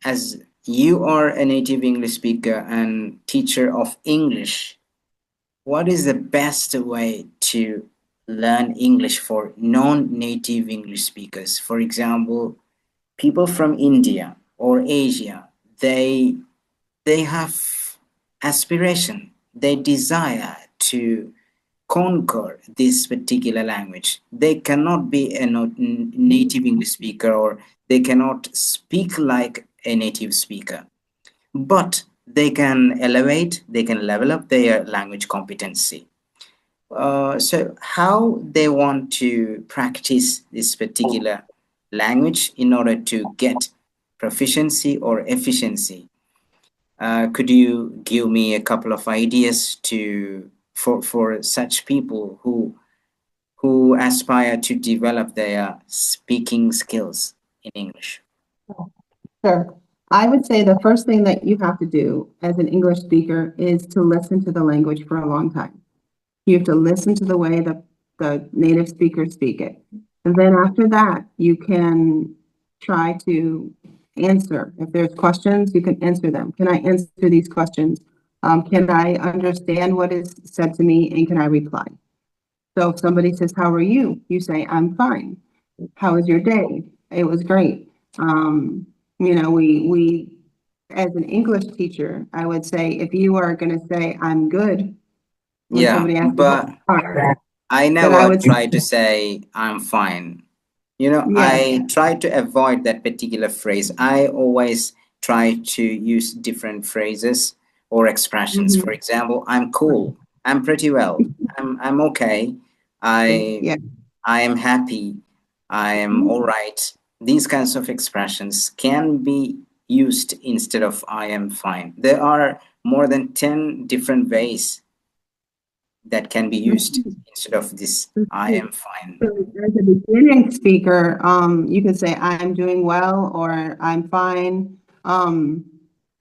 as you are a native English speaker and teacher of English, what is the best way to learn English for non-native English speakers? For example, people from India or Asia, they have aspiration, they desire to conquer this particular language. They cannot be a native English speaker, or they cannot speak like a native speaker, but they can elevate, they can level up their language competency. So how they want to practice this particular language in order to get proficiency or efficiency? Could you give me a couple of ideas to for such people who aspire to develop their speaking skills in English? Sure. I would say the first thing that you have to do as an English speaker is to listen to the language for a long time. You have to listen to the way the native speakers speak it. And then after that, you can try to answer. If there's questions, you can answer them. Can I answer these questions? Can I understand what is said to me, and can I reply? So if somebody says, "How are you?" You say, "I'm fine." "How was your day?" "It was great." We as an English teacher, I would say if you are going to say, "I'm good," when Yeah, somebody asks you how but you are, I then I never would say, try to say I'm fine. yes. I try to avoid that particular phrase. I always try to use different phrases or expressions. For Mhm. example, I'm cool. I'm pretty well. I'm okay. I Yeah. I am happy. I am all Mhm. right. These kinds of expressions can be used instead of I am fine. There are more than 10 different ways that can be used instead of this I am fine. So as a beginning speaker, you can say I'm doing well or I'm fine.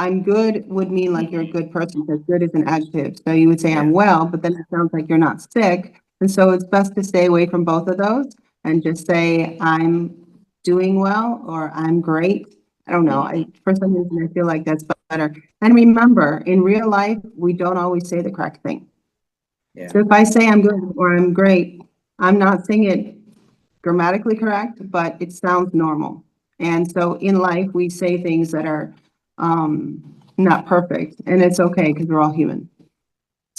I'm good would mean like you're a good person, because good is an adjective. So you would say Yeah. I'm well, but then it sounds like you're not sick. And so it's best to stay away from both of those and just say I'm doing well or I'm great. I don't know. For some reason, I feel like that's better. And remember, in real life, we don't always say the correct thing. Yeah. So if I say I'm good or I'm great, I'm not saying it grammatically correct, but it sounds normal. And so in life, we say things that are not perfect, and it's okay because we're all human.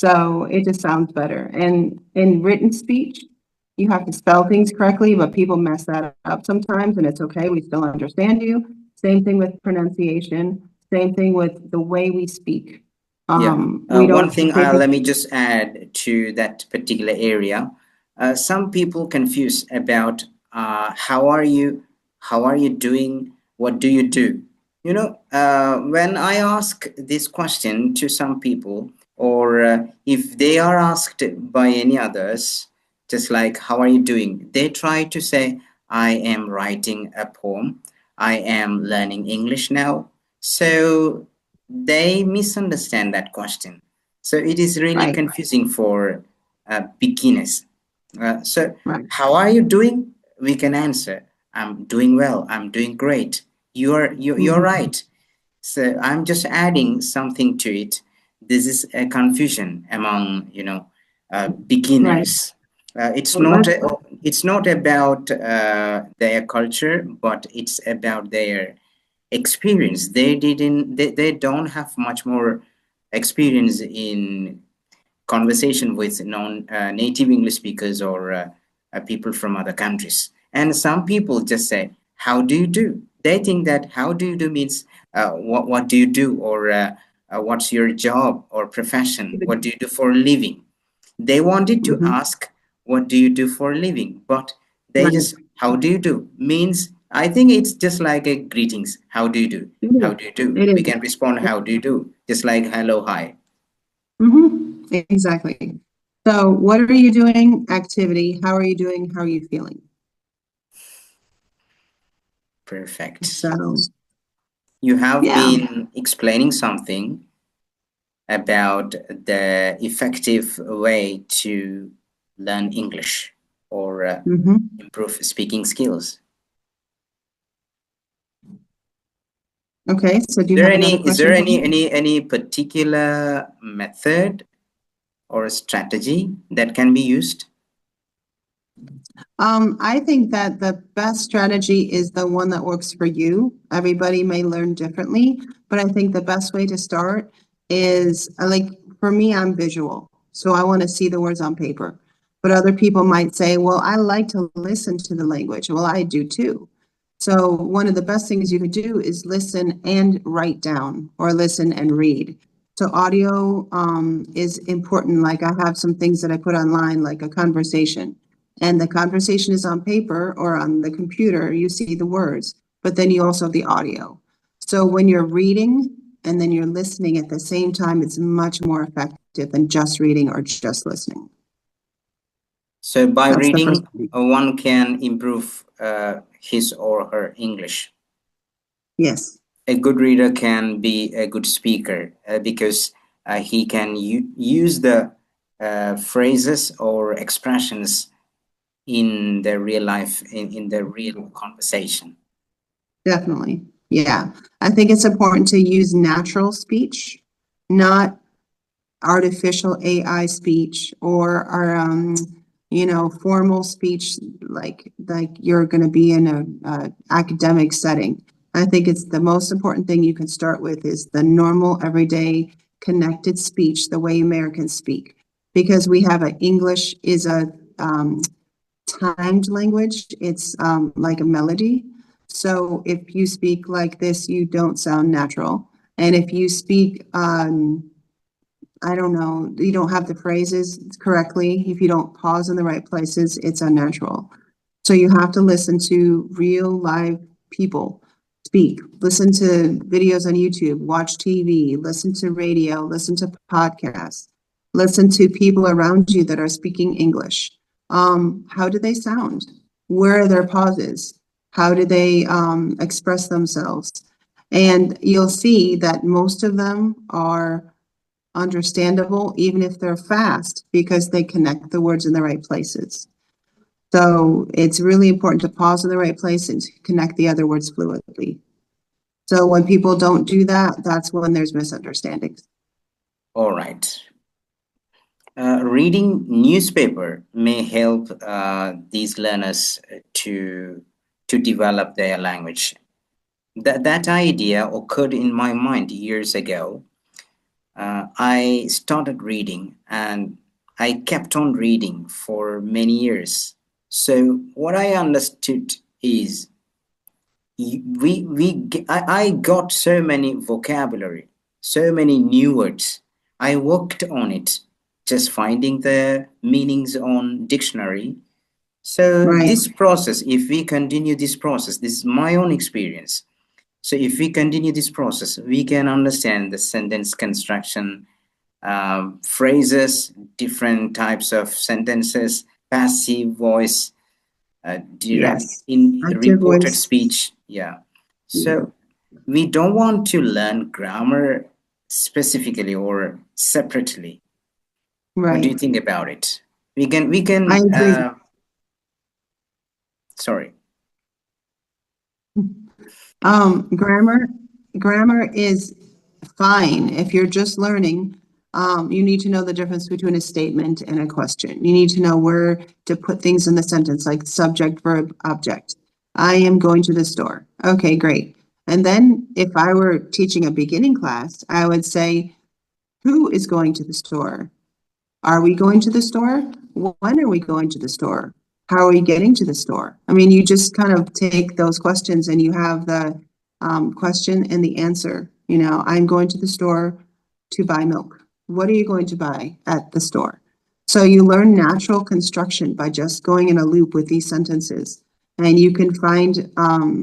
So it just sounds better. And in written speech, you have to spell things correctly, but people mess that up sometimes, and it's okay. We still understand you. Same thing with pronunciation. Same thing with the way we speak. Yeah. We One don't thing, say things. let me just add to that particular area. Some people confuse about how are you, how are you doing, what do you do? When I ask this question to some people, or if they are asked by any others, just like how are you doing, they try to say, I am writing a poem, I am learning English now. So they misunderstand that question. So it is really Right, confusing for beginners. So, right. how are you doing? We can answer, I'm doing well, I'm doing great. You're Mhm. right. So I'm just adding something to it. This is a confusion among Right. beginners. It's Well, not let's, it's not about their culture, but it's about their experience. They don't have much more experience in conversation with non native English speakers or people from other countries. And some people just say, how do you do? They think that how do you do means what do you do, or what's your job or profession, what do you do for a living. They wanted to mhm. ask, what do you do for a living? But they Right. just, how do you do? Means, I think it's just like a greetings. How do you do? It How is. do you do? It We is. can respond, how do you do? Just like hello, hi. Exactly. So what are you doing? Activity. How are you doing? How are you feeling? Perfect. So, You have yeah. been explaining something about the effective way to learn English or Mhm. improve speaking skills. Okay, so do you There have another any is there question for me? any particular method or a strategy that can be used? I think that the best strategy is the one that works for you. Everybody may learn differently, but I think the best way to start is like for me, I'm visual. So I want to see the words on paper. But other people might say, well, I like to listen to the language. Well, I do too. So one of the best things you could do is listen and write down or listen and read. So audio is important. Like I have some things that I put online, like a conversation and the conversation is on paper or on the computer, you see the words, but then you also have the audio. So when you're reading and then you're listening at the same time, it's much more effective than just reading or just listening. So by That's the first reading, thing. one can improve his or her English. Yes, A good reader can be a good speaker because he can use the phrases or expressions in the real life, in the real conversation. definitely. Yeah. I think it's important to use natural speech, not artificial AI speech or formal speech like you're going to be in a academic setting. I think it's the most important thing you can start with is the normal, everyday, connected speech, the way Americans speak, because we have a English is a timed language. It's like a melody. So if you speak like this, you don't sound natural. And if you speak I don't know, you don't have the phrases correctly, if you don't pause in the right places, it's unnatural. So you have to listen to real live people speak, listen to videos on YouTube, watch TV, listen to radio, listen to podcasts, listen to people around you that are speaking English. How do they sound? Where are their pauses? How do they express themselves? And you'll see that most of them are understandable, even if they're fast, because they connect the words in the right places. So it's really important to pause in the right place and to connect the other words fluidly. So when people don't do that, that's when there's misunderstandings. All right. Reading newspaper may help these learners to develop their language. That idea occurred in my mind years ago. I started reading and I kept on reading for many years. So what I understood is I got so many vocabulary, so many new words. I worked on it, just finding the meanings on dictionary. So Right. this process, if we continue this process, this is my own experience. So if we continue this process, we can understand the sentence construction, phrases, different types of sentences, passive voice, direct Yes. in Active reported voice. speech. Yeah. Yeah. So we don't want to learn grammar specifically or separately. What do Right. you think about it? I agree. Sorry. Grammar, grammar is fine if you're just learning. You need to know the difference between a statement and a question. You need to know where to put things in the sentence, like subject, verb, object. I am going to the store. Okay, great. And then if I were teaching a beginning class, I would say, who is going to the store? Are we going to the store? When are we going to the store? How are we getting to the store? I mean, you just kind of take those questions and you have the question and the answer. You know, I'm going to the store to buy milk. What are you going to buy at the store? So you learn natural construction by just going in a loop with these sentences. And you can find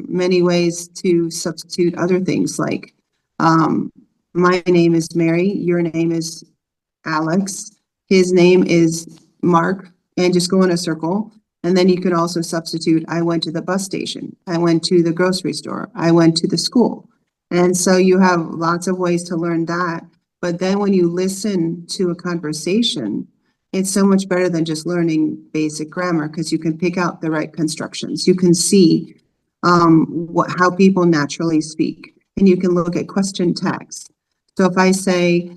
many ways to substitute other things like, my name is Mary, your name is Alex. His name is Mark, and just go in a circle. And then you could also substitute, I went to the bus station, I went to the grocery store, I went to the school. And so you have lots of ways to learn that. But then when you listen to a conversation, it's so much better than just learning basic grammar because you can pick out the right constructions. You can see how people naturally speak. and you can look at question tags. So if I say,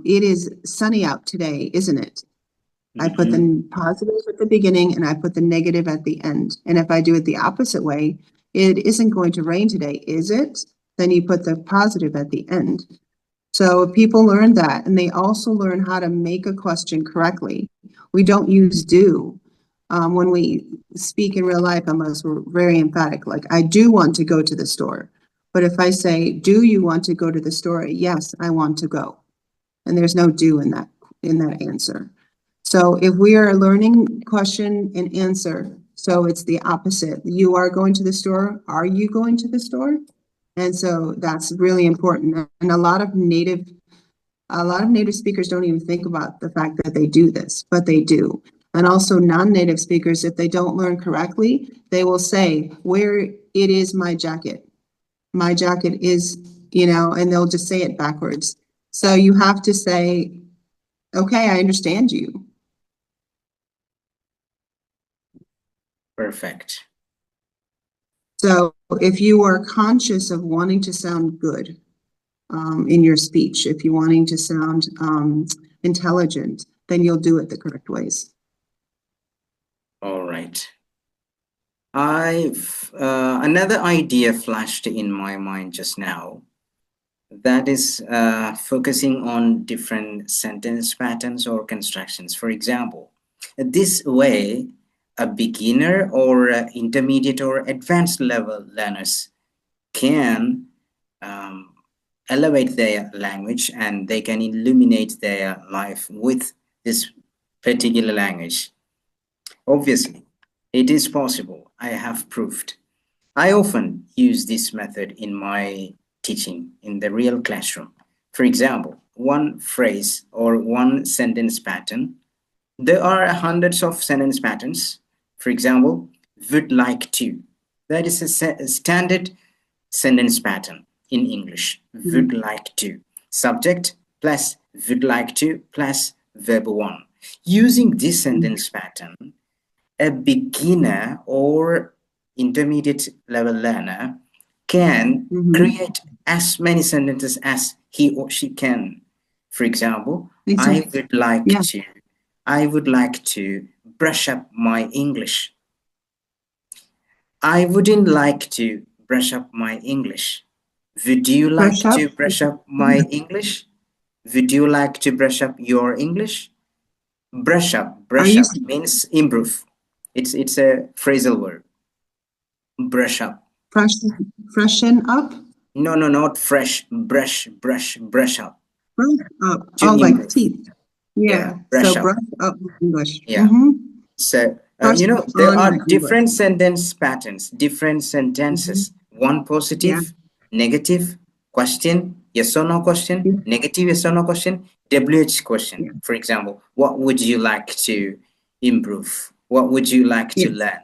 it is sunny out today, isn't it? I put the positive at the beginning and I put the negative at the end. And if I do it the opposite way, it isn't going to rain today, is it? Then you put the positive at the end. So people learn that, and they also learn how to make a question correctly. We don't use do. When we speak in real life, unless we're very emphatic, like I do want to go to the store. But if I say, do you want to go to the store? Yes, I want to go. And there's no do in that answer. So if we are learning question and answer, so it's the opposite. You are going to the store. Are you going to the store? And so that's really important. And a lot of native speakers don't even think about the fact that they do this, but they do. And also non-native speakers, if they don't learn correctly, they will say, where it is my jacket. My jacket is, and they'll just say it backwards. So you have to say, okay, I understand you. Perfect. So if you are conscious of wanting to sound good in your speech, if you're wanting to sound intelligent, then you'll do it the correct ways. All right. Another idea flashed in my mind just now. That is focusing on different sentence patterns or constructions. For example, this way, a beginner or intermediate or advanced level learners can elevate their language and they can illuminate their life with this particular language. Obviously, it is possible. I have proved. I often use this method in my teaching in the real classroom. For example, one phrase or one sentence pattern. There are hundreds of sentence patterns. For example, would like to. That is a standard sentence pattern in English. Would like to. Subject plus would like to plus verb one. Using this sentence pattern, a beginner or intermediate level learner can create as many sentences as he or she can. For example, Exactly. I would like to brush up my English. I wouldn't like to brush up my English. Would you Brush like up. to brush up my English? Would you like to brush up your English? Are Brush you up means improve. It's a phrasal word. Brush up. freshen up? No, no, not fresh. Brush up. Brush up. To Oh, like improve. teeth. Yeah, Yeah. brush So up. brush up English. Yeah. So, Brush there on are my English. different sentence patterns, different sentences. One Yeah. positive, negative, question, yes or no question, negative, yes or no question, WH question. Yeah. For example, what would you like to improve? What would you like to Yes. learn?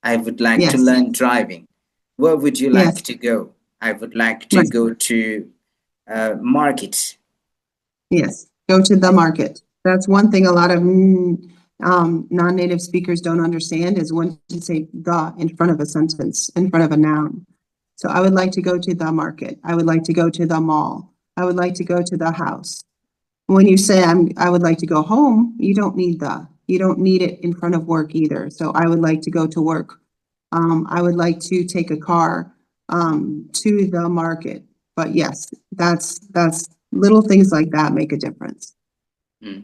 I would like to Yes. learn driving. Where would you like Yes. to go? I would like to Right. go to market. Yes. Go to the market. That's one thing a lot of non-native speakers don't understand is when to say the in front of a sentence, in front of a noun. So I would like to go to the market. I would like to go to the mall. I would like to go to the house. When you say I would like to go home, you don't need the. You don't need it in front of work either. So I would like to go to work. I would like to take a car to the market. But yes, that's little things like that make a difference. Mhm.